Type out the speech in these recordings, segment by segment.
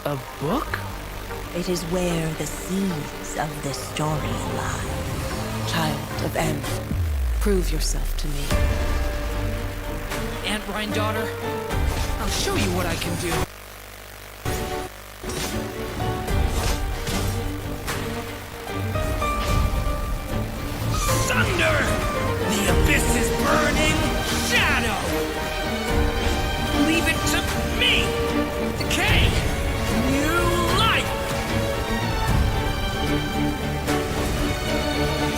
A book? It is where the seeds of this story lie. Child of M, prove yourself to me. Aunt Rhine daughter, I'll show you what I can do. Thunder! The abyss is burning! Shadow! Leave it to me! Decay! New life!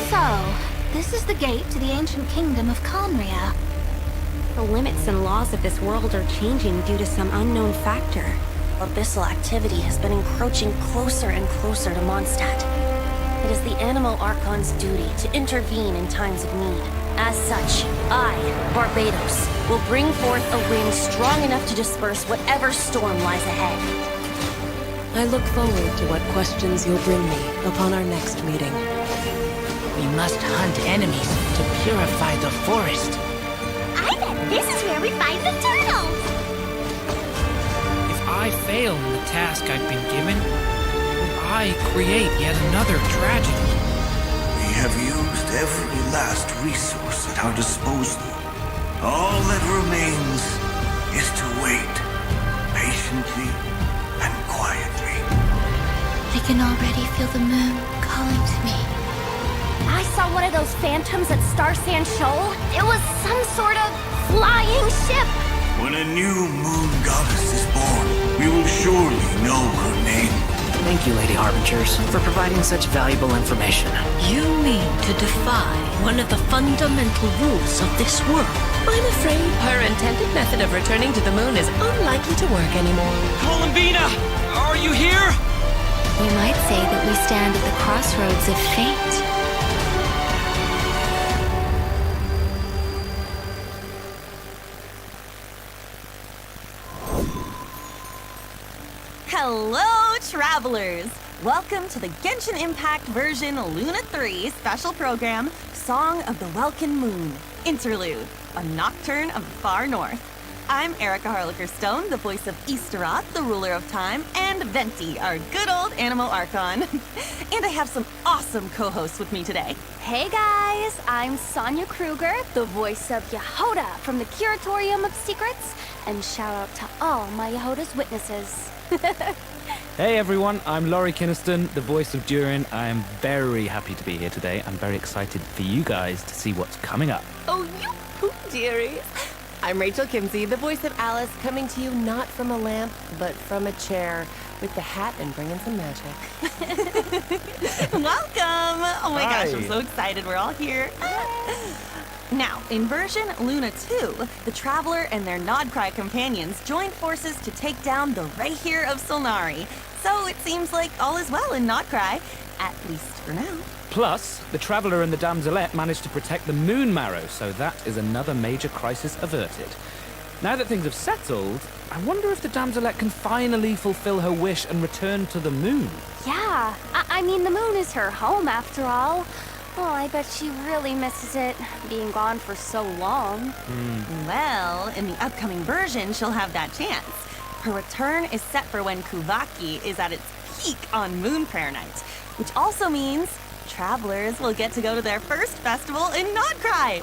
So, this is the gate to the ancient kingdom of Conria. The limits and laws of this world are changing due to some unknown factor. Abyssal activity has been encroaching closer and closer to Mondstadt. It is the Animal Archon's duty to intervene in times of need. As such, I, Barbados, will bring forth a wind strong enough to disperse whatever storm lies ahead. I look forward to what questions you'll bring me upon our next meeting. We must hunt enemies to purify the forest. I bet this is where we find the turtles! If I fail in the task I've been given, I create yet another tragedy. We have used every last resource at our disposal. All that remains is to wait, patiently and quietly. I can already feel the moon calling to me. I saw one of those phantoms at Star Sand Shoal. It was some sort of flying ship. When a new moon goddess is born, we will surely know her name. Thank you, Lady Harbingers, for providing such valuable information. You mean to defy one of the fundamental rules of this world? I'm afraid her intended method of returning to the moon is unlikely to work anymore. Columbina! Are you here? We might say that we stand at the crossroads of fate. Hello, travelers! Welcome to the Genshin Impact version LUNA3 special program, Song of the Welkin Moon, Interlude, a Nocturne of the Far North. I'm Erica Harlicker-Stone, the voice of Easteroth, the ruler of time, and Venti, our good old Animal Archon. And I have some awesome co-hosts with me today. Hey guys, I'm Sonia Kruger, the voice of Yehoda from the Curatorium of Secrets, and shout out to all my Yehoda's witnesses. Hey everyone, I'm Laurie Kinniston, the voice of Durin. I am very happy to be here today. I'm very excited for you guys to see what's coming up. Oh, you poop dearies. I'm Rachel Kimsey, the voice of Alice, coming to you not from a lamp, but from a chair, with the hat and bringing some magic. Welcome! Oh my Hi. gosh, I'm so excited we're all here. Now, in version Luna 2, the Traveler and their Nodcry companions joined forces to take down the Rahir of Solnari. So it seems like all is well in Nodcry, at least for now. Plus, the Traveler and the Damselette managed to protect the Moon Marrow, so that is another major crisis averted. Now that things have settled, I wonder if the Damselette can finally fulfill her wish and return to the moon. Yeah, I mean, the moon is her home after all. Oh, I bet she really misses it, being gone for so long. Well, in the upcoming version, she'll have that chance. Her return is set for when Kuvaki is at its peak on Moon Prayer Night, which also means travelers will get to go to their first festival in Nodcry.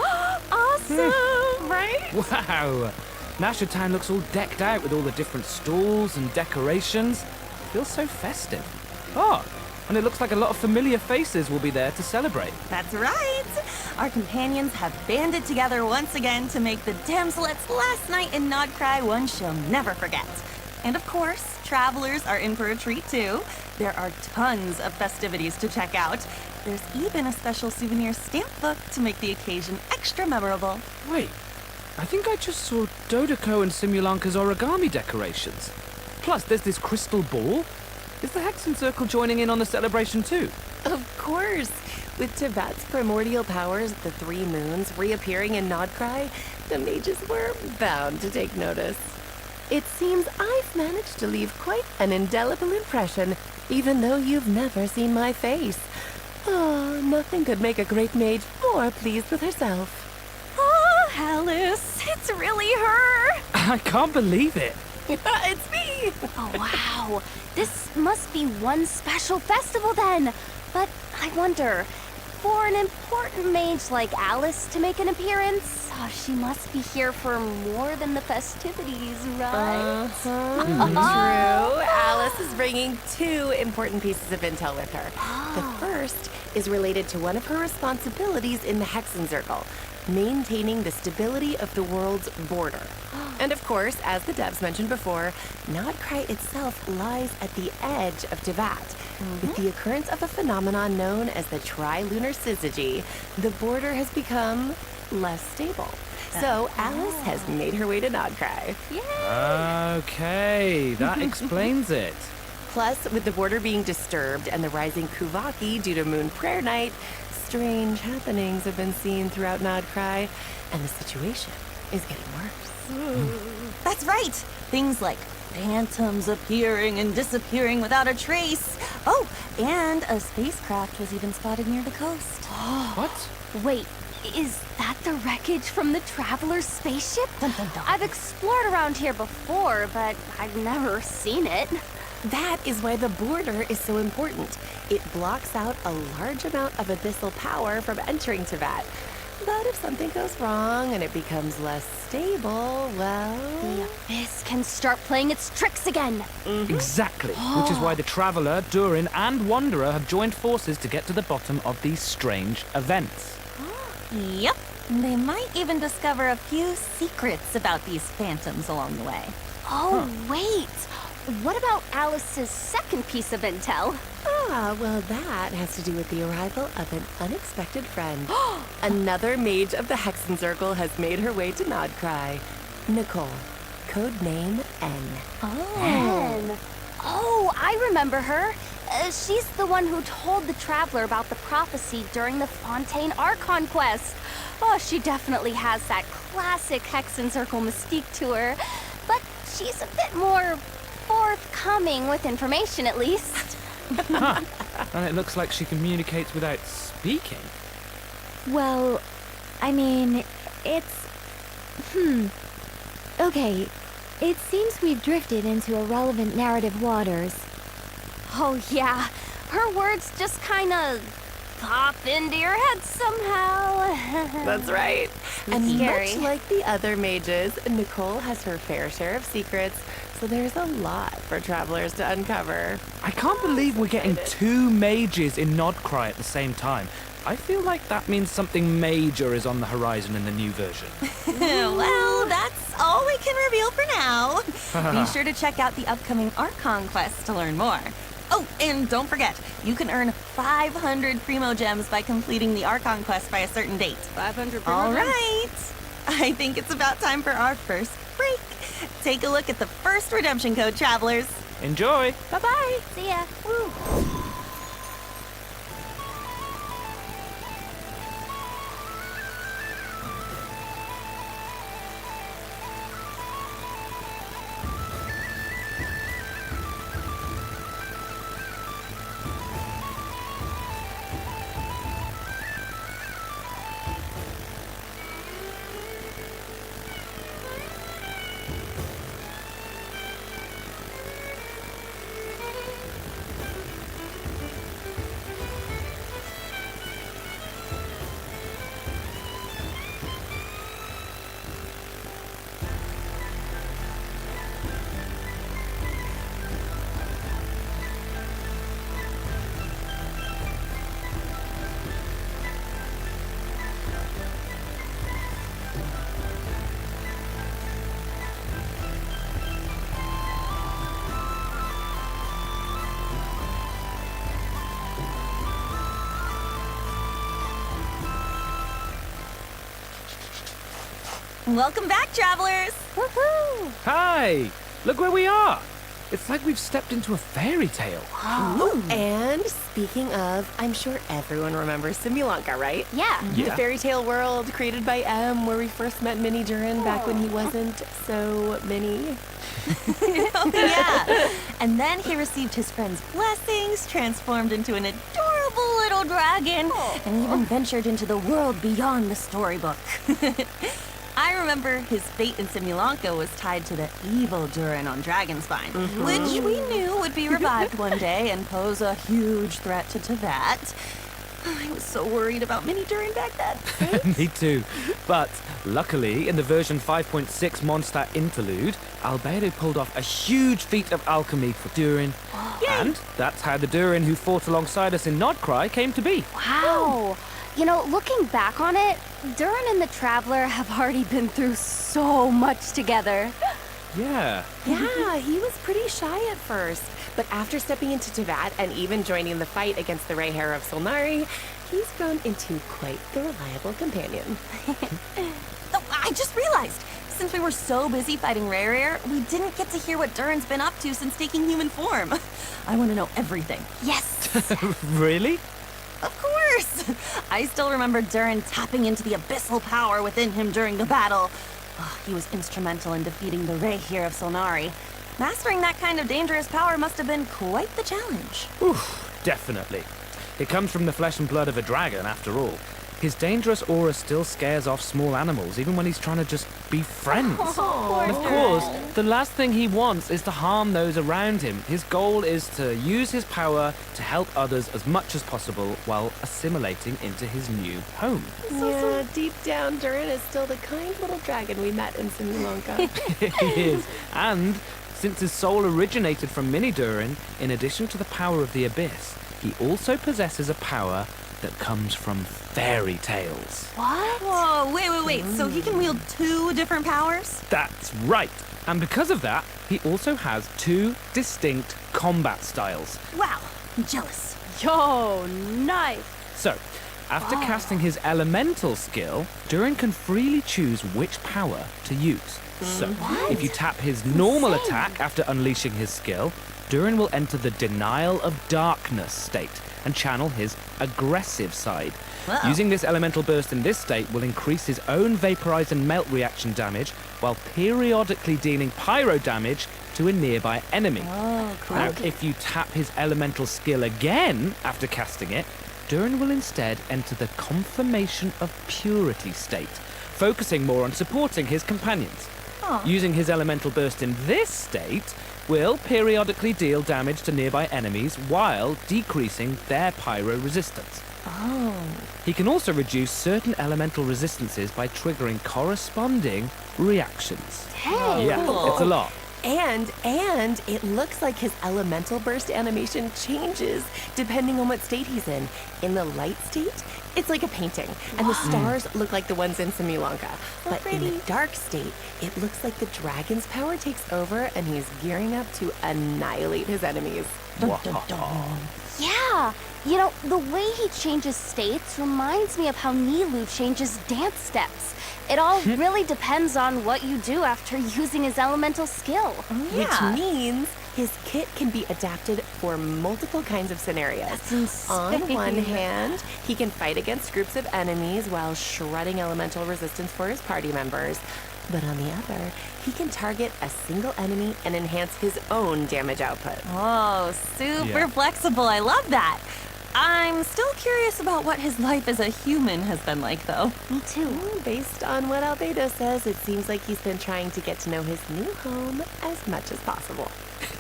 Awesome, right? Wow! Nasha Town looks all decked out with all the different stalls and decorations. Feels so festive. Oh, and it looks like a lot of familiar faces will be there to celebrate. That's right. Our companions have banded together once again to make the Damselette's last night in Nodcry one she'll never forget. And of course, travelers are in for a treat too. There are tons of festivities to check out. There's even a special souvenir stamp book to make the occasion extra memorable. Wait, I think I just saw Dodeko and Simulanka's origami decorations. Plus, there's this crystal ball. Is the Hexen Circle joining in on the celebration too? Of course! With Teyvat's primordial powers, the three moons, reappearing in Nodcry, the mages were bound to take notice. It seems I've managed to leave quite an indelible impression, even though you've never seen my face. Oh, nothing could make a great mage more pleased with herself. Oh, Alice, it's really her. I can't believe it. It's me! Oh, wow. This must be one special festival then. But I wonder, for an important mage like Alice to make an appearance, she must be here for more than the festivities, right? True. Alice is bringing 2 important pieces of intel with her. The first is related to one of her responsibilities in the Hexen Circle, maintaining the stability of the world's border. And of course, as the devs mentioned before, Nodcry itself lies at the edge of Teyvat. With the occurrence of a phenomenon known as the tri-lunar syzygy, the border has become less stable. So Alice has made her way to Nodcry. Okay, that explains it. Plus, with the border being disturbed and the rising Kuvaki due to Moon Prayer Night, strange happenings have been seen throughout Nodcry, and the situation is getting worse. That's right! Things like phantoms appearing and disappearing without a trace. Oh, and a spacecraft was even spotted near the coast. What? Wait, is that the wreckage from the Traveler's spaceship? Dun, dun, dun. I've explored around here before, but I've never seen it. That is why the border is so important. It blocks out a large amount of abyssal power from entering Teyvat. But if something goes wrong and it becomes less stable, well... The Abyss can start playing its tricks again. Exactly, which is why the Traveler, Durin, and Wanderer have joined forces to get to the bottom of these strange events. Yep. They might even discover a few secrets about these phantoms along the way. Oh, wait. What about Alice's second piece of intel? Well, that has to do with the arrival of an unexpected friend. Another mage of the Hexen Circle has made her way to Nodcry. Nicole, codename N. Anne. Oh, I remember her. She's the one who told the Traveler about the prophecy during the Fontaine Archon quest. Oh, she definitely has that classic Hexen Circle mystique to her. But she's a bit more forthcoming with information, at least. And it looks like she communicates without speaking. Well, I mean, it's... Okay, it seems we've drifted into irrelevant narrative waters. Oh, yeah. Her words just kind of pop into your head somehow. That's right. And Scary. much like the other mages, Nicole has her fair share of secrets, so there's a lot for travelers to uncover. I can't believe we're getting 2 mages in Nodcry at the same time. I feel like that means something major is on the horizon in the new version. Well, that's all we can reveal for now. Be sure to check out the upcoming Archon quest to learn more. Oh, and don't forget, you can earn 500 Primo Gems by completing the Archon quest by a certain date. 500 Primo All Gems? right. I think it's about time for our first break. Take a look at the first redemption code, travelers. Enjoy! Bye-bye. See ya. Welcome back, travelers. Woohoo! Hi! Look where we are! It's like we've stepped into a fairy tale. And speaking of, I'm sure everyone remembers Simulanka, right? Yeah. The fairy tale world created by M, where we first met Mini Durin back when he wasn't so mini. Oh, yeah. And then he received his friend's blessings, transformed into an adorable little dragon, and even ventured into the world beyond the storybook. I remember his fate in Simulanka was tied to the evil Durin on Dragonspine, which we knew would be revived one day and pose a huge threat to Teyvat. I was so worried about Mini Durin back then. Me too. But luckily, in the version 5.6 Mondstadt interlude, Albedo pulled off a huge feat of alchemy for Durin. And that's how the Durin who fought alongside us in Nodcry came to be. Wow. You know, looking back on it, Durin and the Traveler have already been through so much together. Yeah. Yeah, he was pretty shy at first. But after stepping into Teyvat and even joining the fight against the Ray Hair of Solnari, he's grown into quite the reliable companion. Oh, I just realized, since we were so busy fighting Rare, we didn't get to hear what Durin's been up to since taking human form. I want to know everything. Yes. Really? Of course! I still remember Durin tapping into the abyssal power within him during the battle. Oh, he was instrumental in defeating the Ray here of Solnari. Mastering that kind of dangerous power must have been quite the challenge. Oof, definitely. It comes from the flesh and blood of a dragon, after all. His dangerous aura still scares off small animals, even when he's trying to just be friends. And of course, the last thing he wants is to harm those around him. His goal is to use his power to help others as much as possible while assimilating into his new home. Yeah, deep down, Durin is still the kind little dragon we met in Simulanka. He is. And since his soul originated from Mini Durin, in addition to the power of the Abyss, he also possesses a power that comes from fairy tales. What? Whoa, wait. So he can wield 2 different powers? That's right. And because of that, he also has 2 distinct combat styles. Wow, I'm jealous. Yo, nice. So, after casting his elemental skill, Durin can freely choose which power to use. So, if you tap his normal attack after unleashing his skill, Durin will enter the Denial of Darkness state and channel his aggressive side. Wow. Using this elemental burst in this state will increase his own vaporize and melt reaction damage while periodically dealing pyro damage to a nearby enemy. Oh, cool. Now, if you tap his elemental skill again after casting it, Durin will instead enter the Confirmation of Purity state, focusing more on supporting his companions. Using his elemental burst in this state will periodically deal damage to nearby enemies while decreasing their pyro resistance. He can also reduce certain elemental resistances by triggering corresponding reactions. Hey. Yeah, it's a lot. And it looks like his elemental burst animation changes depending on what state he's in. In the light state, it's like a painting, and the stars look like the ones in Simulanka. But in the dark state, it looks like the dragon's power takes over and he's gearing up to annihilate his enemies. Yeah. You know, the way he changes states reminds me of how Nilou changes dance steps. It all really depends on what you do after using his elemental skill. Which means his kit can be adapted for multiple kinds of scenarios. That's insane. On one hand, he can fight against groups of enemies while shredding elemental resistance for his party members. But on the other, he can target a single enemy and enhance his own damage output. Oh, super flexible. I love that. I'm still curious about what his life as a human has been like, though. Me too. Based on what Albedo says, it seems like he's been trying to get to know his new home as much as possible.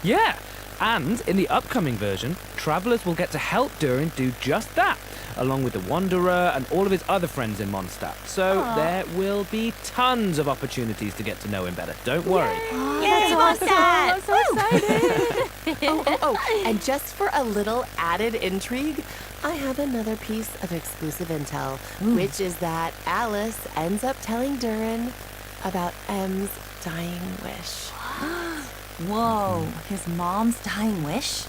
Yeah, and in the upcoming version, travelers will get to help Durin do just that, along with the Wanderer and all of his other friends in Mondstadt. So there will be tons of opportunities to get to know him better. Don't worry. Yay, Mondstadt! I'm so excited. And just for a little added intrigue, I have another piece of exclusive intel, which is that Alice ends up telling Durin about M's dying wish. Whoa, his mom's dying wish?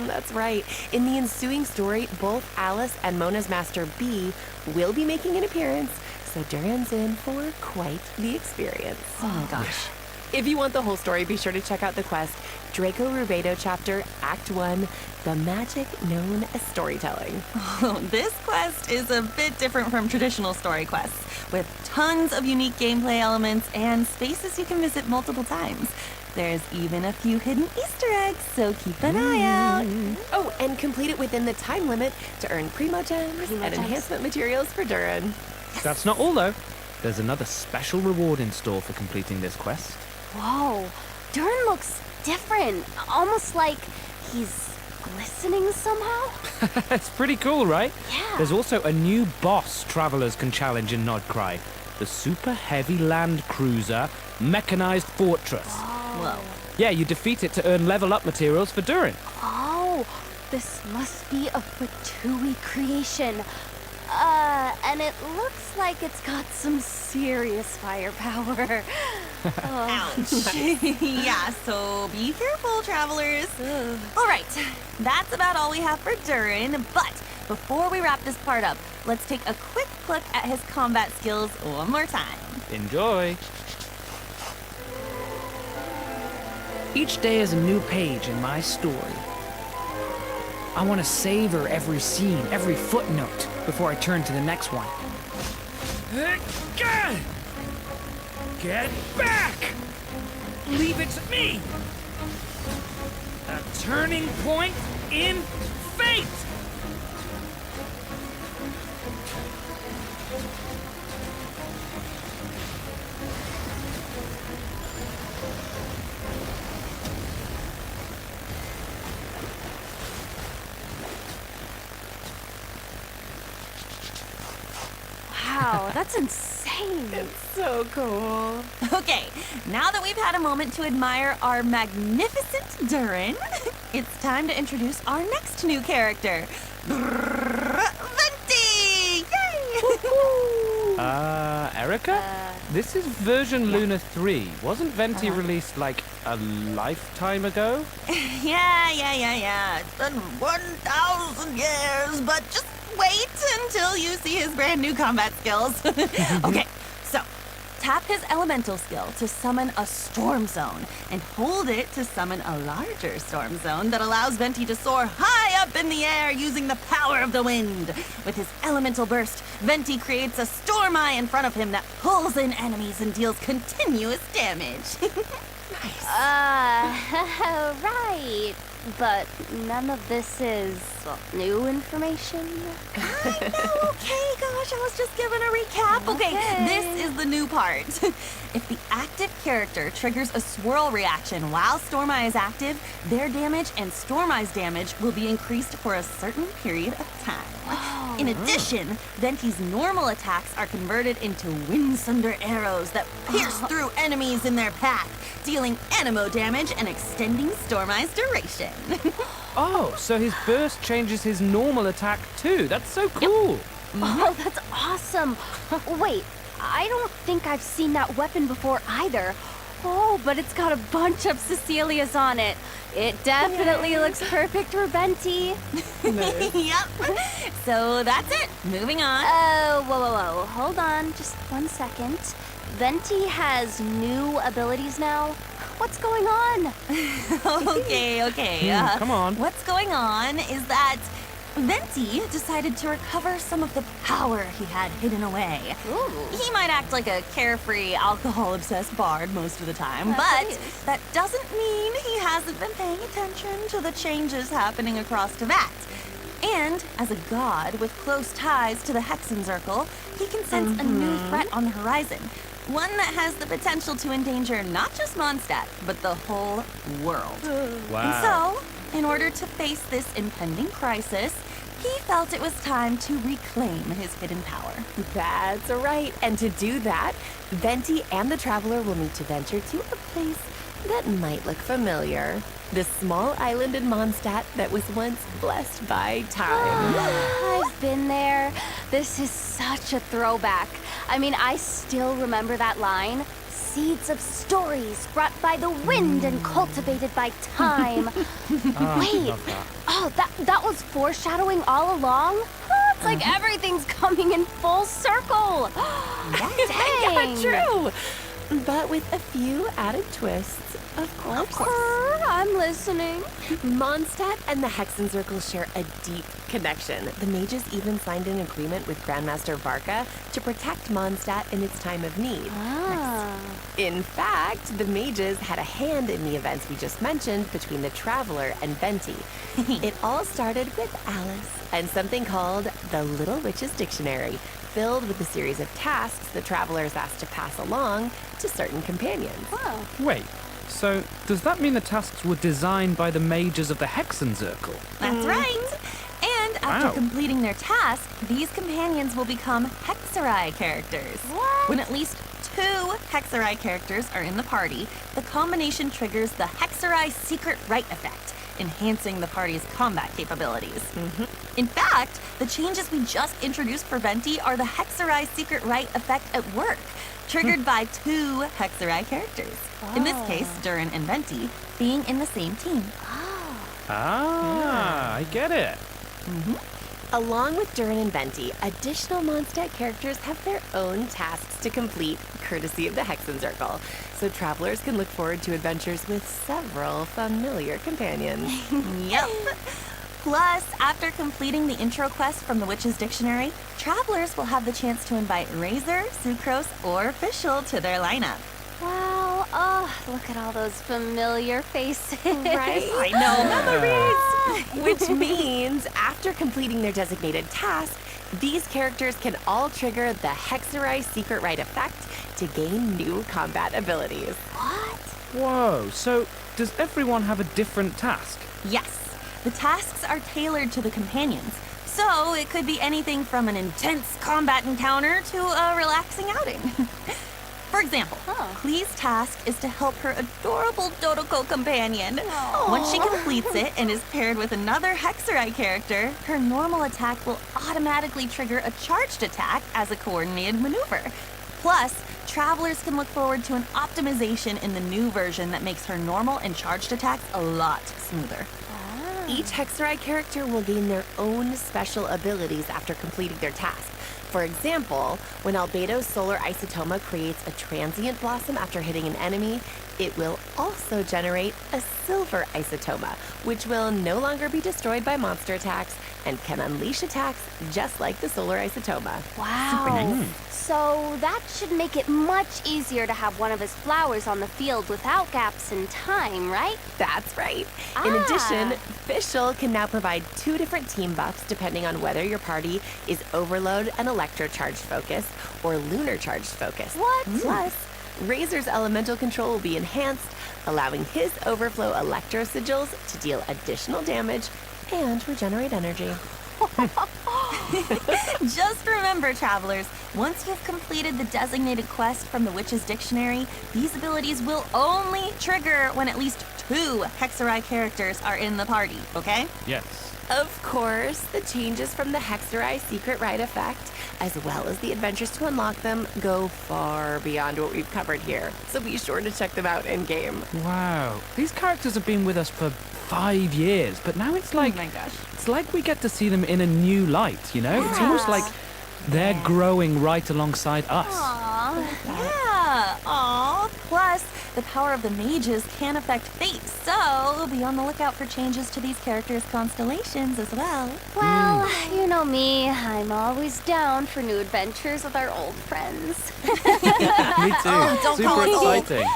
That's right. In the ensuing story, both Alice and Mona's master B will be making an appearance, so Durin's in for quite the experience. Oh my gosh. If you want the whole story, be sure to check out the quest, Draco Rubedo Chapter, Act 1, The Magic Known as Storytelling. Oh, this quest is a bit different from traditional story quests, with tons of unique gameplay elements and spaces you can visit multiple times. There's even a few hidden Easter eggs, so keep an eye out. Oh, and complete it within the time limit to earn Primo Gems and enhancement materials for Durin. That's not all, though. There's another special reward in store for completing this quest. Whoa, Durin looks different. Almost like he's glistening somehow. It's pretty cool, right? Yeah. There's also a new boss travelers can challenge in Nodcry. The super heavy land cruiser mechanized fortress. Whoa. Yeah, you defeat it to earn level up materials for Durin. Oh, this must be a Fatui creation. And it looks like it's got some serious firepower. Ouch. Yeah, so be careful, travelers. All right, that's about all we have for Durin, but before we wrap this part up, let's take a quick look at his combat skills one more time. Enjoy. Each day is a new page in my story. I want to savor every scene, every footnote, before I turn to the next one. Get back! Leave it to me! A turning point in fate! Wow, that's insane. So cool. Okay, now that we've had a moment to admire our magnificent Durin, it's time to introduce our next new character, Venti! Yay! Erica? This is version LUNA3. Wasn't Venti released like a lifetime ago? Yeah. It's been 1,000 years, but just wait until you see his brand new combat skills. Okay, so tap his elemental skill to summon a storm zone, and hold it to summon a larger storm zone that allows Venti to soar high up in the air using the power of the wind. With his elemental burst, Venti creates a storm eye in front of him that pulls in enemies and deals continuous damage. Right. But none of this is new information. I know, okay, gosh, I was just giving a recap. Okay, this is the new part. If the active character triggers a swirl reaction while Storm Eye is active, their damage and Storm Eye's damage will be increased for a certain period of time. In addition, Venti's normal attacks are converted into Windsunder arrows that pierce through enemies in their path, dealing anemo damage and extending Storm Eye's duration. Oh, so his burst changes his normal attack too. That's so cool. Oh, that's awesome. Wait, I don't think I've seen that weapon before either. Oh, but it's got a bunch of Cecilias on it. It definitely looks perfect for Venti. Yep. So that's it. Moving on. Whoa. Hold on, just 1 second. Venti has new abilities now. What's going on? Okay. Come on. What's going on is that Venti decided to recover some of the power he had hidden away. Ooh. He might act like a carefree, alcohol-obsessed bard most of the time, Yes, but he is. that doesn't mean he hasn't been paying attention to the changes happening across Teyvat. And as a god with close ties to the Hexen Circle, he can sense a new threat on the horizon. One that has the potential to endanger not just Mondstadt, but the whole world. Wow. And so, in order to face this impending crisis, he felt it was time to reclaim his hidden power. That's right. And to do that, Venti and the Traveler will need to venture to a place that might look familiar. The small island in Mondstadt that was once blessed by time. I've been there. This is such a throwback. I mean, I still remember that line. Seeds of stories brought by the wind and cultivated by time. Wait, that was foreshadowing all along? It's like everything's coming in full circle. Dang. Yeah, true. But with a few added twists, of course. I'm listening. Mondstadt and the Hexen Circle share a deep connection. The mages even signed an agreement with Grandmaster Varka to protect Mondstadt in its time of need. In fact, the mages had a hand in the events we just mentioned between the Traveler and Venti. It all started with Alice and something called the Little Witch's Dictionary. filled with a series of tasks the traveler is asked to pass along to certain companions. Wait, so does that mean the tasks were designed by the mages of the Hexenzirkel? That's right. And after Wow. completing their task, these companions will become Hexerai characters. What? When at least 2 Hexerai characters are in the party, the combination triggers the Hexerai Secret Right effect, enhancing the party's combat capabilities. In fact, the changes we just introduced for Venti are the Hexerai Secret Right effect at work, triggered by 2 Hexerai characters. In this case, Durin and Venti being in the same team. I get it. Along with Durin and Venti, additional Mondstadt characters have their own tasks to complete, courtesy of the Hexenzirkel, so travelers can look forward to adventures with several familiar companions. Yep. Plus, after completing the intro quest from the Witch's Dictionary, travelers will have the chance to invite Razor, Sucrose, or Fischl to their lineup. Wow, look at all those familiar faces. Right? I know. Which means, after completing their designated task, these characters can all trigger the Hexerai Secret Right effect to gain new combat abilities. Whoa, so does everyone have a different task? Yes, the tasks are tailored to the companions. So it could be anything from an intense combat encounter to a relaxing outing. For example, Klee's task is to help her adorable Dodoko companion. Once she completes it and is paired with another Hexerai character, her normal attack will automatically trigger a charged attack as a coordinated maneuver. Plus, travelers can look forward to an optimization in the new version that makes her normal and charged attacks a lot smoother. Each Hexerai character will gain their own special abilities after completing their task. For example, when Albedo's solar isotoma creates a transient blossom after hitting an enemy, it will also generate a silver isotoma, which will no longer be destroyed by monster attacks and can unleash attacks just like the solar isotoma. Wow. So that should make it much easier to have one of his flowers on the field without gaps in time, right? That's right. In addition, Fischl can now provide 2 different team buffs depending on whether your party is Overload and Electro-charged focus or Lunar-charged focus. What? Plus, Razor's elemental control will be enhanced, allowing his Overflow Electro Sigils to deal additional damage and regenerate energy. Just remember, travelers, once you've completed the designated quest from the Witch's Dictionary, these abilities will only trigger when at least 2 Hexerai characters are in the party, okay? Yes. Of course, the changes from the Hexerai Secret Right effect, as well as the adventures to unlock them, go far beyond what we've covered here. So be sure to check them out in-game. Wow, these characters have been with us for 5 years, but now it's like, Oh my gosh. it's like we get to see them in a new light, you know? It's almost like they're growing right alongside us. Yeah. Aw. Plus, the power of the mages can affect fate, so be on the lookout for changes to these characters' constellations as well. Well, you know me, I'm always down for new adventures with our old friends. Me too. don't Super call it old. exciting.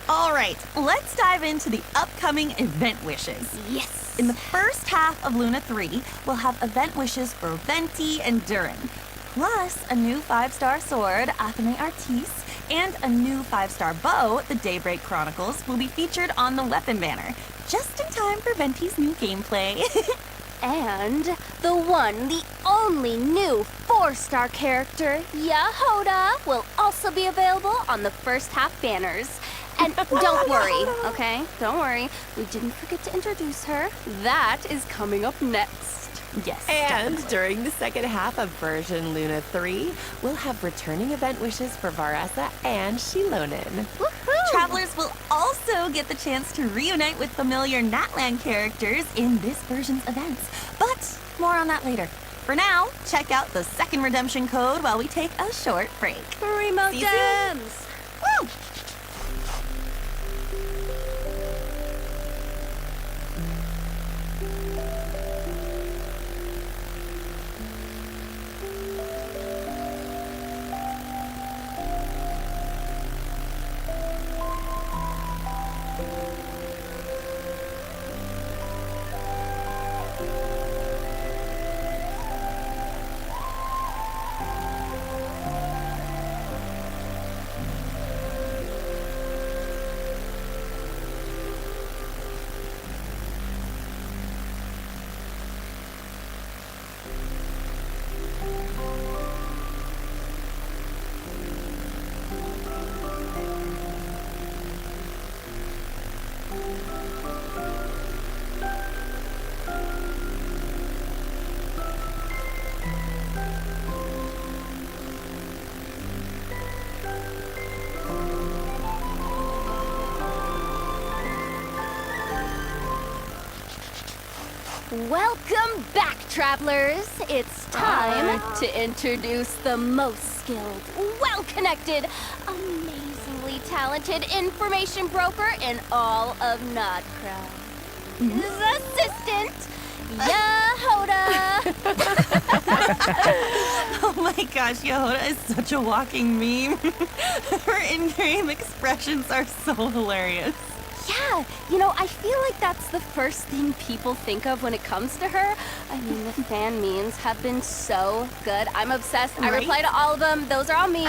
All right, let's dive into the upcoming event wishes. Yes. In the first half of LUNA3, we'll have event wishes for Venti and Durin, plus a new 5-star sword, Athame Artis, and a new 5-star bow, the Daybreak Chronicles, will be featured on the weapon banner, just in time for Venti's new gameplay. And the one, the only new 4-star character, Yahoda, will also be available on the first half banners. And don't worry, okay? Don't worry. We didn't forget to introduce her. That is coming up next. Yes. And during the second half of version Luna 3, we'll have returning event wishes for Varessa and Shilonen. Travelers will also get the chance to reunite with familiar Natlan characters in this version's events. But more on that later. For now, check out the second redemption code while we take a short break. Remote See you soon. gems! Woo! Welcome back, travelers. It's time to introduce the most skilled, well-connected, amazingly talented information broker in all of Nodcrow. His assistant, Yehoda. Oh my gosh, Yehoda is such a walking meme. Her in-game expressions are so hilarious. Yeah, I feel like that's the first thing people think of when it comes to her. I mean, the fan memes have been so good. I'm obsessed. I reply to all of them. Those are all me.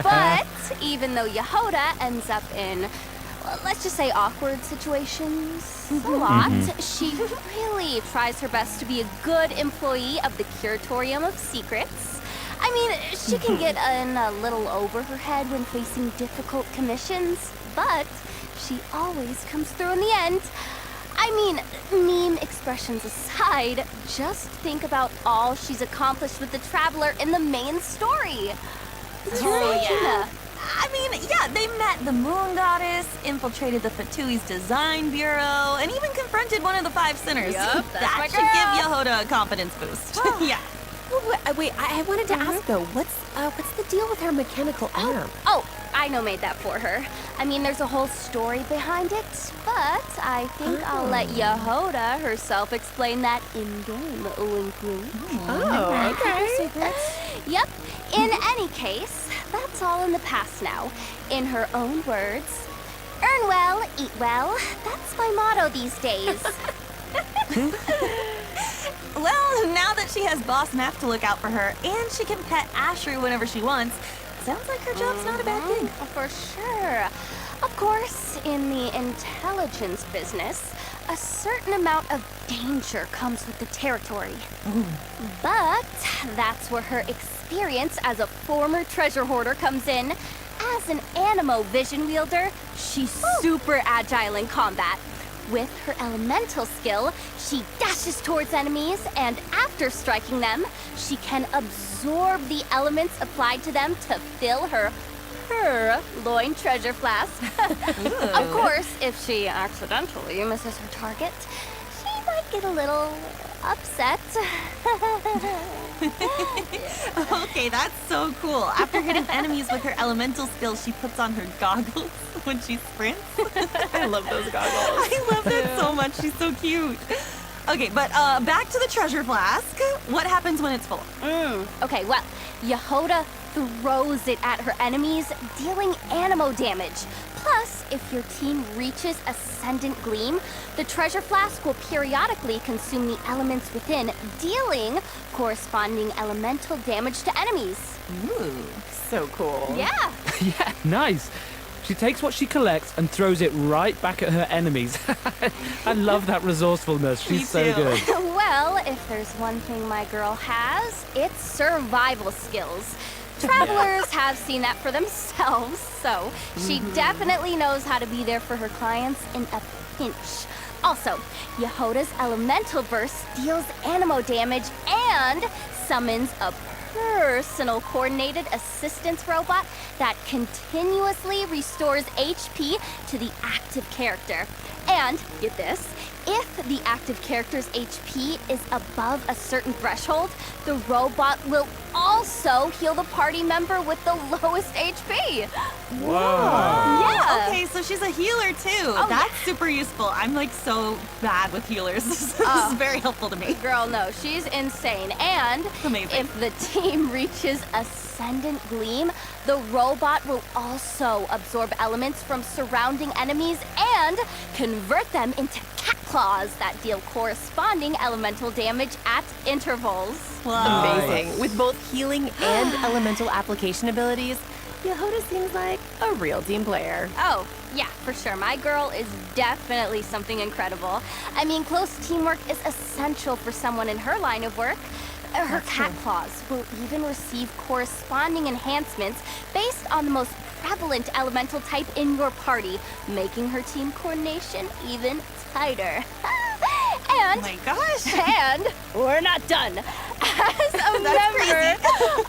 But even though Yehoda ends up in, well, let's just say awkward situations a lot, she really tries her best to be a good employee of the Curatorium of Secrets. I mean, she can get in a little over her head when facing difficult commissions, but she always comes through in the end. I mean, meme expressions aside, just think about all she's accomplished with the Traveler in the main story. Yeah. I mean, yeah, they met the Moon Goddess, infiltrated the Fatui's design bureau, and even confronted one of the 5 sinners. Yup, that's that my should give Yehoda a confidence boost. Yeah. Wait, I wanted to ask though, what's the deal with her mechanical arm? Oh, I made that for her. I mean, there's a whole story behind it, but I think I'll let Yehoda herself explain that in-game. Wink, wink. Oh, okay. Yep. In any case, that's all in the past now. In her own words, earn well, eat well. That's my motto these days. Well, now that she has Boss Neff to look out for her, and she can pet Ashru whenever she wants, sounds like her job's not a bad thing. For sure. Of course, in the intelligence business, a certain amount of danger comes with the territory. But that's where her experience as a former treasure hoarder comes in. As an Animo vision wielder, she's super agile in combat. With her elemental skill, she dashes towards enemies, and after striking them, she can absorb the elements applied to them to fill her loin treasure flask. Of course, if she accidentally misses her target, she might get a little upset. Okay, that's so cool. After hitting enemies with her elemental skill, she puts on her goggles when she sprints. I love those goggles. I love that so much. She's so cute. Okay, but back to the treasure flask. What happens when it's full? Okay, well, Yehoda throws it at her enemies, dealing Animo damage. Plus, if your team reaches Ascendant Gleam, the treasure flask will periodically consume the elements within, dealing corresponding elemental damage to enemies. Ooh. So cool. Yeah. Yeah, nice. She takes what she collects and throws it right back at her enemies. I love that resourcefulness. She's so too. good. Well, if there's one thing my girl has, it's survival skills. Travelers have seen that for themselves, so she definitely knows how to be there for her clients in a pinch. Also, Yehoda's elemental burst deals Animo damage and summons a personal coordinated assistance robot that continuously restores HP to the active character. And, get this, if the active character's HP is above a certain threshold, the robot will also heal the party member with the lowest HP. Whoa. Yeah. Okay, so she's a healer too. That's super useful. I'm like so bad with healers. This is very helpful to me. Girl, no, she's insane. And Amazing. if the team reaches Ascendant Gleam, the robot will also absorb elements from surrounding enemies and convert them into cat claws that deal corresponding elemental damage at intervals. Amazing. With both healing and elemental application abilities, Yehoda seems like a real team player. Oh, yeah, for sure. My girl is definitely something incredible. I mean, close teamwork is essential for someone in her line of work. Her cat claws will even receive corresponding enhancements based on the most prevalent elemental type in your party, making her team coordination even tighter. Oh my gosh! And we're not done. As a member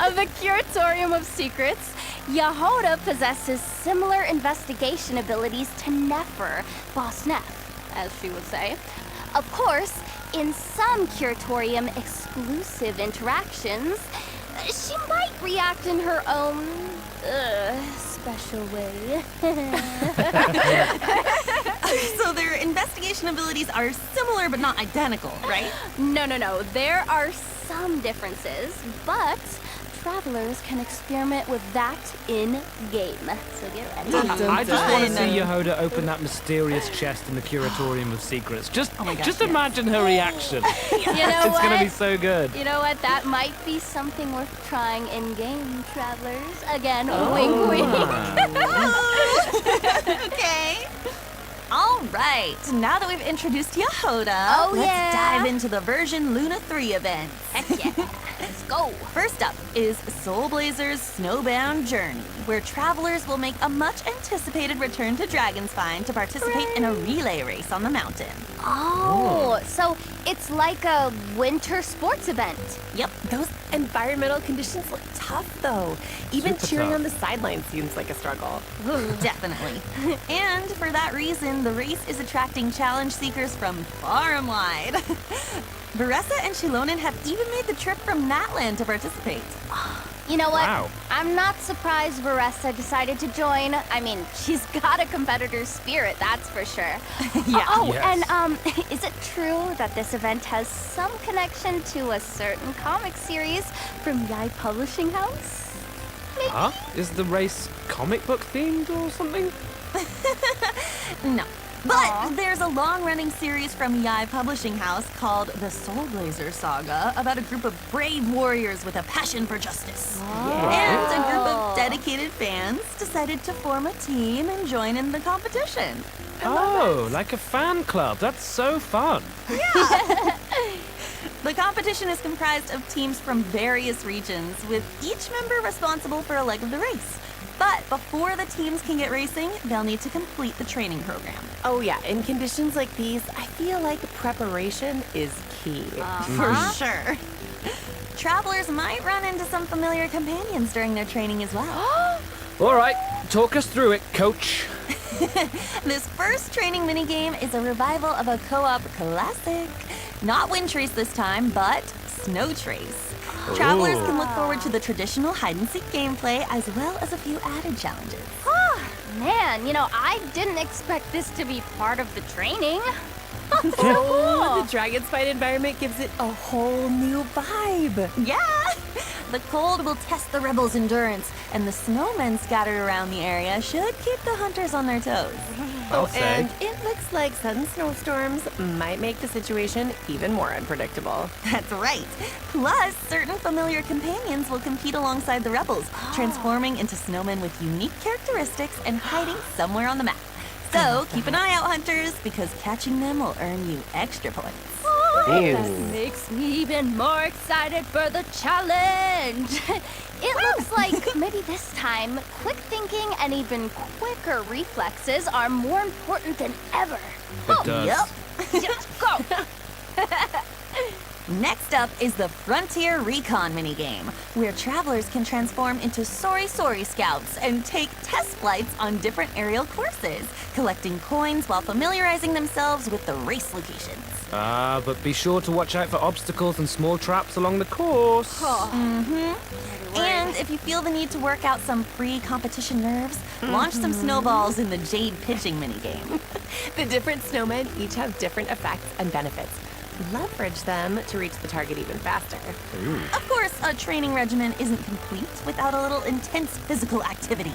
of the Curatorium of Secrets, Yehoda possesses similar investigation abilities to Nefer, Boss Neff, as she would say. Of course, in some Curatorium exclusive interactions, she might react in her own special way. So their investigation abilities are similar but not identical, right? No. There are some differences, but travelers can experiment with that in-game. So get ready. I just want to see Yehoda open that mysterious chest in the Curatorium of Secrets. Just imagine her reaction. You know It's going to be so good. You know what? That might be something worth trying in-game, travelers. Again, wink, wink. Okay. All right. Now that we've introduced Yehoda, let's dive into the version LUNA3 events. Heck yeah. Let's go. First up is Soul Blazer's Snowbound Journey, where travelers will make a much-anticipated return to Dragonspine to participate in a relay race on the mountain. Oh, so it's like a winter sports event. Yep. Those environmental conditions look tough, though. Even Super cheering tough. on the sidelines seems like a struggle. Definitely. And for that reason, the race is attracting challenge seekers from far and wide. Varessa and Shilonen have even made the trip from Natland to participate. You know what? Wow. I'm not surprised Varessa decided to join. I mean, she's got a competitor's spirit, that's for sure. Yeah. Oh, Yes. and is it true that this event has some connection to a certain comic series from Yai Publishing House? Huh? Is the race comic book themed or something? No. But there's a long-running series from Yai Publishing House called The Soul Blazer Saga about a group of brave warriors with a passion for justice. And a group of dedicated fans decided to form a team and join in the competition. Oh, like a fan club. That's so fun. The competition is comprised of teams from various regions, with each member responsible for a leg of the race. But before the teams can get racing, they'll need to complete the training program. Oh, yeah. In conditions like these, I feel like preparation is key. For sure. Travelers might run into some familiar companions during their training as well. All right, talk us through it, coach. This first training minigame is a revival of a co-op classic. Not Wind Trace this time, but Snow Trace. Travelers can look forward to the traditional hide-and-seek gameplay as well as a few added challenges. Man, you know, I didn't expect this to be part of the training. Oh, the Dragonspine environment gives it a whole new vibe. Yeah! The cold will test the rebels' endurance, and the snowmen scattered around the area should keep the hunters on their toes. I'll say. And it looks like sudden snowstorms might make the situation even more unpredictable. That's right. Plus, certain familiar companions will compete alongside the rebels, transforming into snowmen with unique characteristics and hiding somewhere on the map. So, keep an eye out, hunters, because catching them will earn you extra points. That makes me even more excited for the challenge. It looks like maybe this time, quick thinking and even quicker reflexes are more important than ever. It does. Yep. Just go. Next up is the Frontier Recon minigame, where travelers can transform into Sorry Scouts and take test flights on different aerial courses, collecting coins while familiarizing themselves with the race locations. But be sure to watch out for obstacles and small traps along the course. And if you feel the need to work out some pre-competition nerves, launch some snowballs in the Jade Pitching minigame. The different snowmen each have different effects and benefits. Leverage them to reach the target even faster. Of course, a training regimen isn't complete without a little intense physical activity.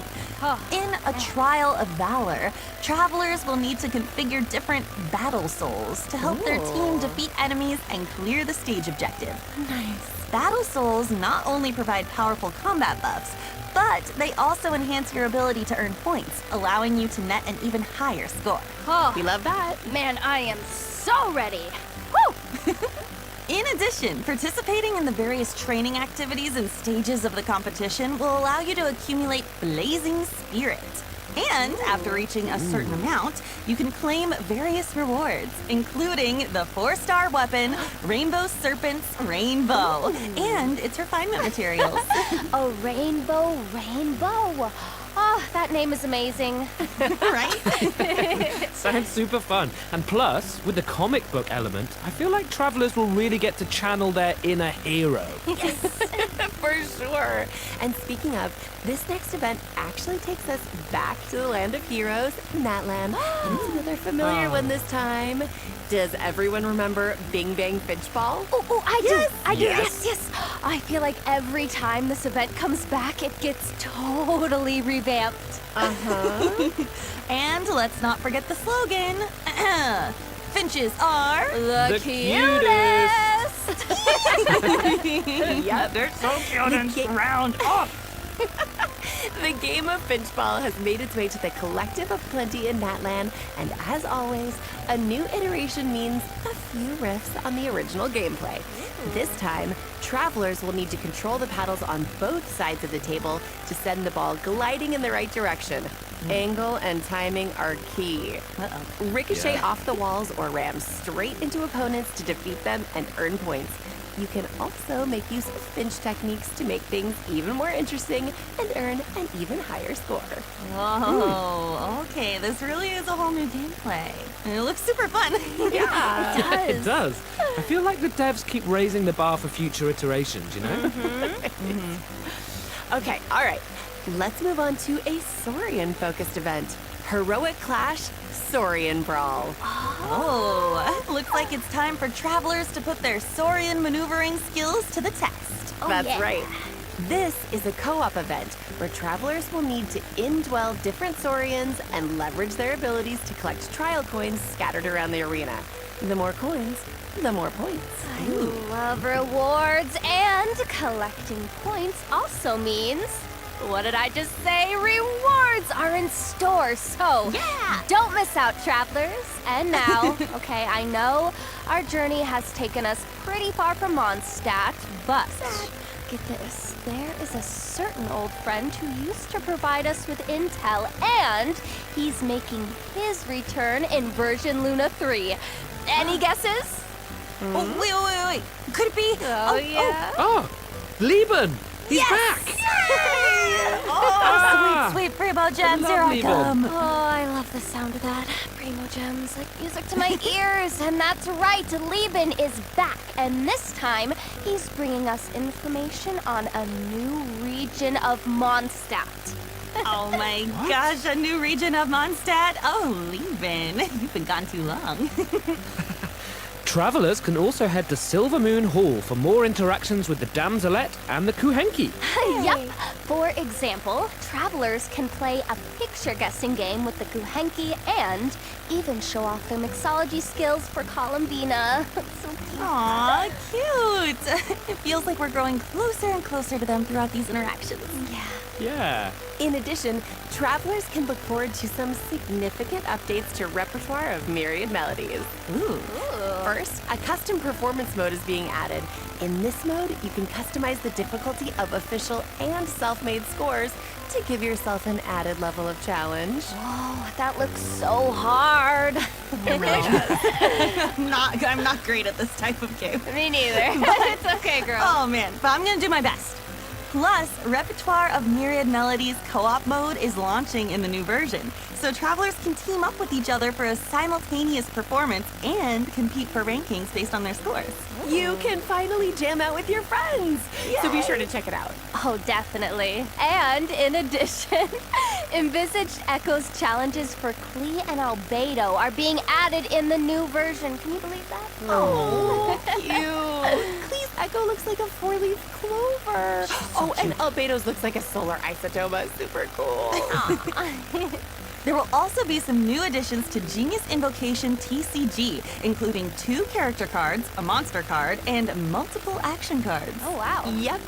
In a Trial of Valor, travelers will need to configure different battle souls to help their team defeat enemies and clear the stage objective. Nice. Battle souls not only provide powerful combat buffs, but they also enhance your ability to earn points, allowing you to net an even higher score. Oh, We love that. man, I am so ready. Woo! In addition, participating in the various training activities and stages of the competition will allow you to accumulate blazing spirit. And after reaching a certain amount, you can claim various rewards, including the 4-star weapon, Rainbow Serpent's Rainbow, and its refinement materials. A rainbow. Oh, that name is amazing. Right? Sounds super fun. And plus, with the comic book element, I feel like travelers will really get to channel their inner hero. For sure. And speaking of, this next event actually takes us back to the land of heroes, Natland. And it's another familiar one this time. Does everyone remember Bing Bang Finch Ball? Oh, I do. Yes. I do. Yes. I feel like every time this event comes back, it gets totally revamped. And let's not forget the slogan. Finches are The cutest. Yep. They're so cute and round up. The game of Finch Ball has made its way to the Collective of Plenty in Natland, and as always, a new iteration means a few riffs on the original gameplay. This time, travelers will need to control the paddles on both sides of the table to send the ball gliding in the right direction. Angle and timing are key. Ricochet off the walls or ram straight into opponents to defeat them and earn points. You can also make use of Finch techniques to make things even more interesting and earn an even higher score. Oh, okay. This really is a whole new gameplay. And it looks super fun. Yeah, It does. I feel like the devs keep raising the bar for future iterations, you know? Okay, all right. Let's move on to a Saurian-focused event. Heroic Clash Saurian Brawl. Oh, looks like it's time for travelers to put their Saurian maneuvering skills to the test. That's yeah. right. This is a co-op event where travelers will need to indwell different Saurians and leverage their abilities to collect trial coins scattered around the arena. The more coins, the more points. I love rewards, and collecting points also means, what did I just say? Rewards are in store, so don't miss out, travelers. And now, okay, I know our journey has taken us pretty far from Mondstadt, but get this, there is a certain old friend who used to provide us with intel, and he's making his return in version LUNA3. Any guesses? Oh, wait. Could it be? Oh, Lieben! He's back! Oh, sweet Primo Gems, I here love I Lieben. come. Oh, I love the sound of that. Primo Gems, like music to my ears. And that's right, Lieben is back. And this time, he's bringing us information on a new region of Mondstadt. Oh my gosh, a new region of Mondstadt. Oh, Lieben, you've been gone too long. Travelers can also head to Silver Moon Hall for more interactions with the Damselette and the Kuhenki. Yep. For example, travelers can play a picture-guessing game with the Kuhenki and even show off their mixology skills for Columbina. So cute. Aw, cute. It feels like we're growing closer and closer to them throughout these interactions. Yeah. In addition, travelers can look forward to some significant updates to repertoire of myriad melodies. Ooh. First, a custom performance mode is being added. In this mode, you can customize the difficulty of official and self-made scores to give yourself an added level of challenge. Oh, that looks so hard. It really does. I'm not great at this type of game. Me neither. It's okay, girl. Oh man, but I'm gonna do my best. Plus, Repertoire of Myriad Melodies co-op mode is launching in the new version, so travelers can team up with each other for a simultaneous performance and compete for rankings based on their scores. You can finally jam out with your friends. So be sure to check it out. Oh, definitely. And in addition, envisaged Echo's challenges for Klee and Albedo are being added in the new version. Can you believe that? Oh, cute. Klee's Echo looks like a four-leaf clover. Oh, and Albedo's looks like a solar isotoma. Super cool. There will also be some new additions to Genius Invocation TCG, including 2 character cards, a monster card, and multiple action cards. Oh, wow. Yep.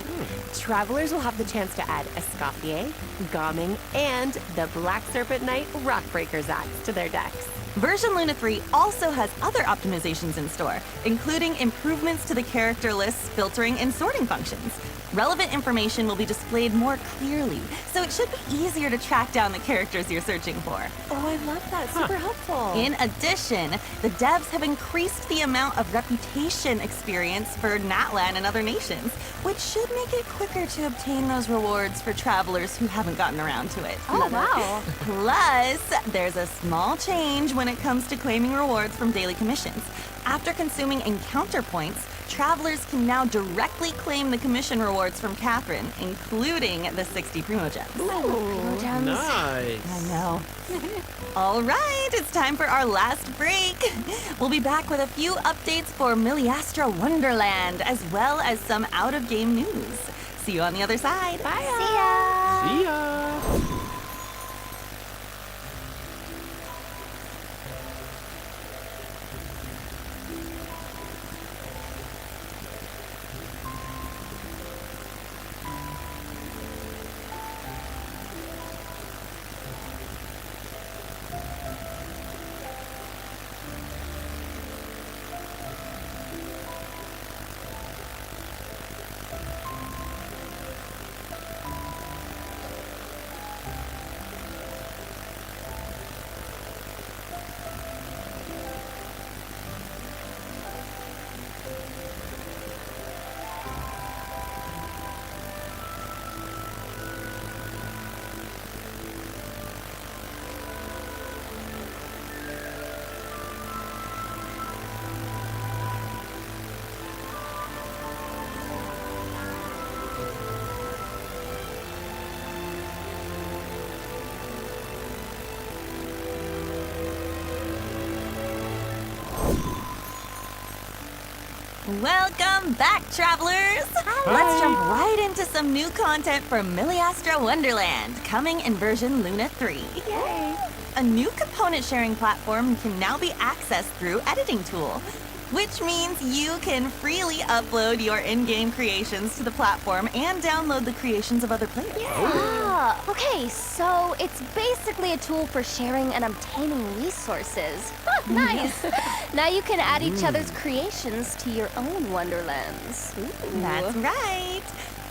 Travelers will have the chance to add Escoffier, Gomming, and the Black Serpent Knight Rockbreaker's Axe to their decks. Version Luna 3 also has other optimizations in store, including improvements to the character lists, filtering, and sorting functions. Relevant information will be displayed more clearly, so it should be easier to track down the characters you're searching for. Oh, I love that. Super helpful. In addition, the devs have increased the amount of reputation experience for Natlan and other nations, which should make it quicker to obtain those rewards for travelers who haven't gotten around to it. Oh, wow. Plus, there's a small change when it comes to claiming rewards from daily commissions. After consuming encounter points, travelers can now directly claim the commission rewards from Catherine, including the 60 Primo Gems. Nice. I know. All right, it's time for our last break. We'll be back with a few updates for Miliastra Wonderland, as well as some out-of-game news. See you on the other side. Bye. See ya. See ya. Welcome back, travelers! Let's jump right into some new content for Miliastra Wonderland, coming in version Luna 3. Yay. A new component sharing platform can now be accessed through Editing Tool, which means you can freely upload your in-game creations to the platform and download the creations of other players. Ah, okay, so it's basically a tool for sharing and obtaining resources. Nice. Now you can add each other's creations to your own wonderlands. That's right.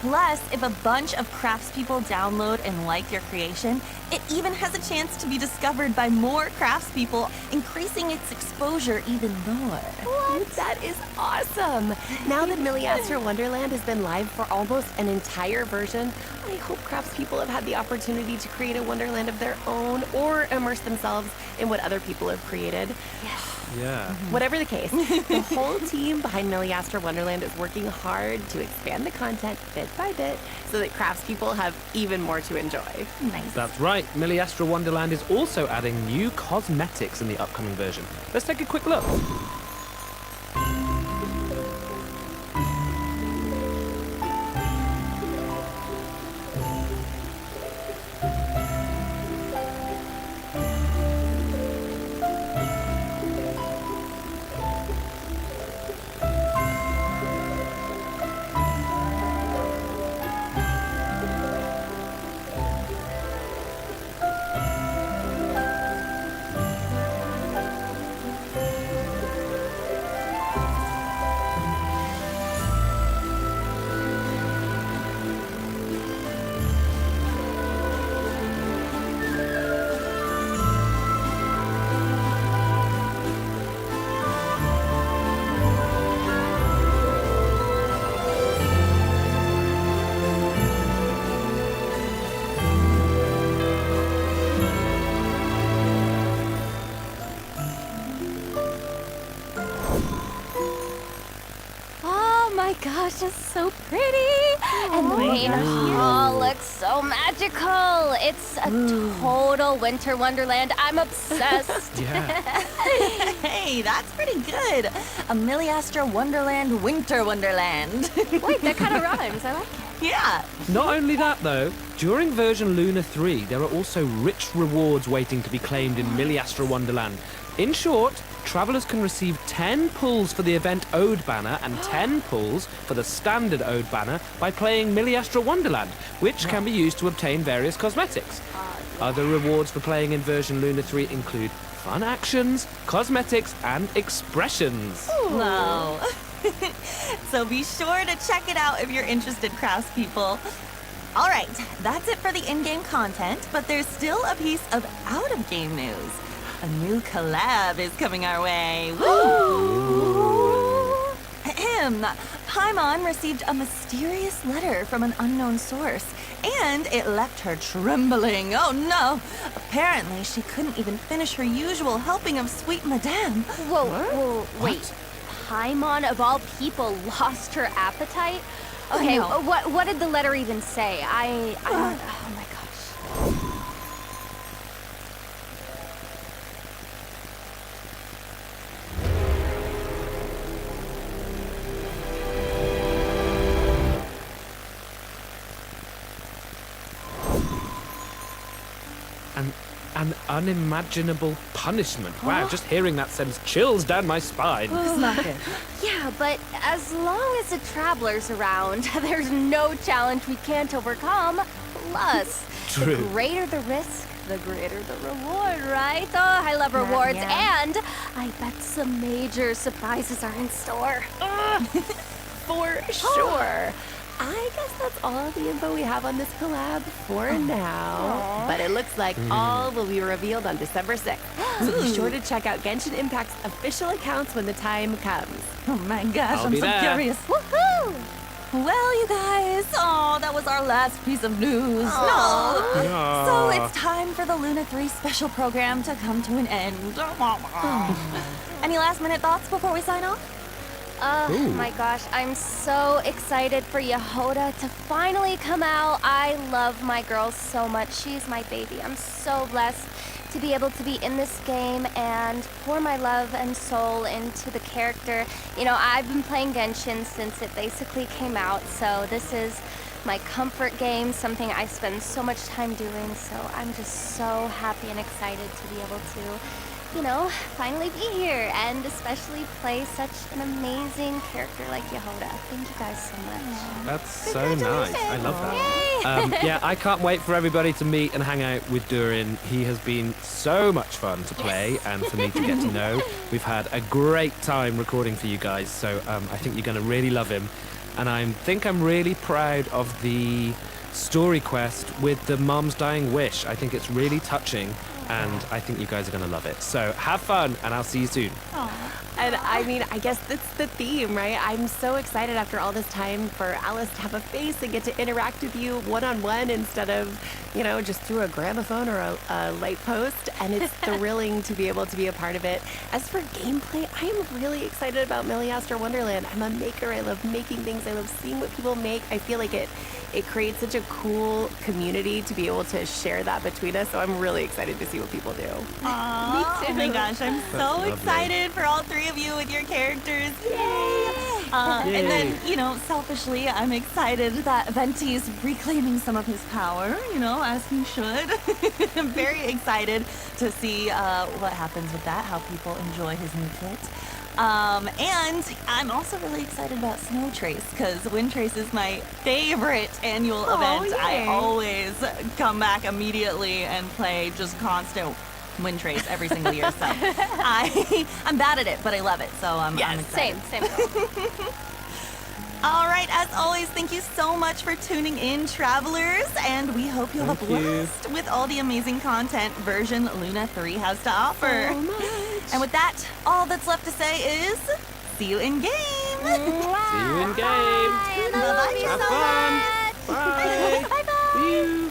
Plus, if a bunch of craftspeople download and like your creation, it even has a chance to be discovered by more craftspeople, increasing its exposure even more. What? That is awesome. Now that Miliastra Wonderland has been live for almost an entire version, I hope craftspeople have had the opportunity to create a Wonderland of their own or immerse themselves in what other people have created. Yeah. Whatever the case, the whole team behind Miliastra Wonderland is working hard to expand the content bit by bit so that craftspeople have even more to enjoy. Nice. That's right. Miliastra Wonderland is also adding new cosmetics in the upcoming version. Let's take a quick look. Gosh, it's so pretty. And the main hall looks so magical. It's a total winter wonderland. I'm obsessed. Yeah. Hey, that's pretty good. A Miliastra Wonderland Winter Wonderland. Wait, that kind of rhymes. I like it. Yeah. Not only that, though, during version Luna 3, there are also rich rewards waiting to be claimed in Miliastra Wonderland. In short, travelers can receive 10 pulls for the event Ode banner and 10 pulls for the standard Ode banner by playing Miliastra Wonderland, which can be used to obtain various cosmetics. Other rewards for playing in version Luna 3 include fun actions, cosmetics, and expressions. Wow. So be sure to check it out if you're interested, craftspeople. All right, that's it for the in-game content, but there's still a piece of out-of-game news. A new collab is coming our way. Woo! Ahem. Paimon received a mysterious letter from an unknown source, and it left her trembling. Oh no! Apparently, she couldn't even finish her usual helping of sweet madame. Whoa, wait. Paimon, of all people, lost her appetite? Okay, no. what did the letter even say? I don't... Oh my gosh. An unimaginable punishment. Wow, just hearing that sends chills down my spine. Yeah, but as long as the Traveler's around, there's no challenge we can't overcome. Plus, True. the greater the risk, the greater the reward, right? Oh, I love rewards, yeah. and I bet some major surprises are in store. For sure. I guess that's all the info we have on this collab for now. But it looks like all will be revealed on December 6th. So be sure to check out Genshin Impact's official accounts when the time comes. Oh my gosh, I'll I'm be so there. curious. Woohoo! Well, you guys, that was our last piece of news. No. So it's time for the LUNA3 special program to come to an end. Any last minute thoughts before we sign off? Oh my gosh, I'm so excited for Yehoda to finally come out. I love my girl so much. She's my baby. I'm so blessed to be able to be in this game and pour my love and soul into the character. You know, I've been playing Genshin since it basically came out, so this is my comfort game, something I spend so much time doing, so I'm just so happy and excited to be able to, you know, finally be here and especially play such an amazing character like Yehoda. Thank you guys so much. That's so nice. I love that. Yeah, I can't wait for everybody to meet and hang out with Durin. He has been so much fun to play and for me to get to know. We've had a great time recording for you guys, so I think you're going to really love him. And I think I'm really proud of the story quest with the mom's dying wish. I think it's really touching, and I think you guys are going to love it. So have fun, and I'll see you soon. And I mean, I guess that's the theme, right? I'm so excited after all this time for Alice to have a face and get to interact with you one-on-one instead of, you know, just through a gramophone or a light post. And it's thrilling to be able to be a part of it. As for gameplay, I am really excited about Milliaster Wonderland. I'm a maker. I love making things. I love seeing what people make. I feel like it creates such a cool community to be able to share that between us. So I'm really excited to see what people do. Aww. Me too. Oh my gosh, I'm so excited for all three of you with your characters. Yay! And then, you know, selfishly, I'm excited that Venti's reclaiming some of his power, you know, as he should. I'm very excited to see what happens with that, how people enjoy his new kit. And I'm also really excited about Snow Trace, because Wind Trace is my favorite annual event. Yay. I always come back immediately and play just constant Wind Trace every single year. So I'm bad at it, but I love it. So I'm excited. Same girl. All right, as always, thank you so much for tuning in, travelers, and we hope you have a blast with all the amazing content version LUNA3 has to offer. And with that, all that's left to say is, see you in game. See you in game. Bye-bye. Have fun. Bye. Bye-bye.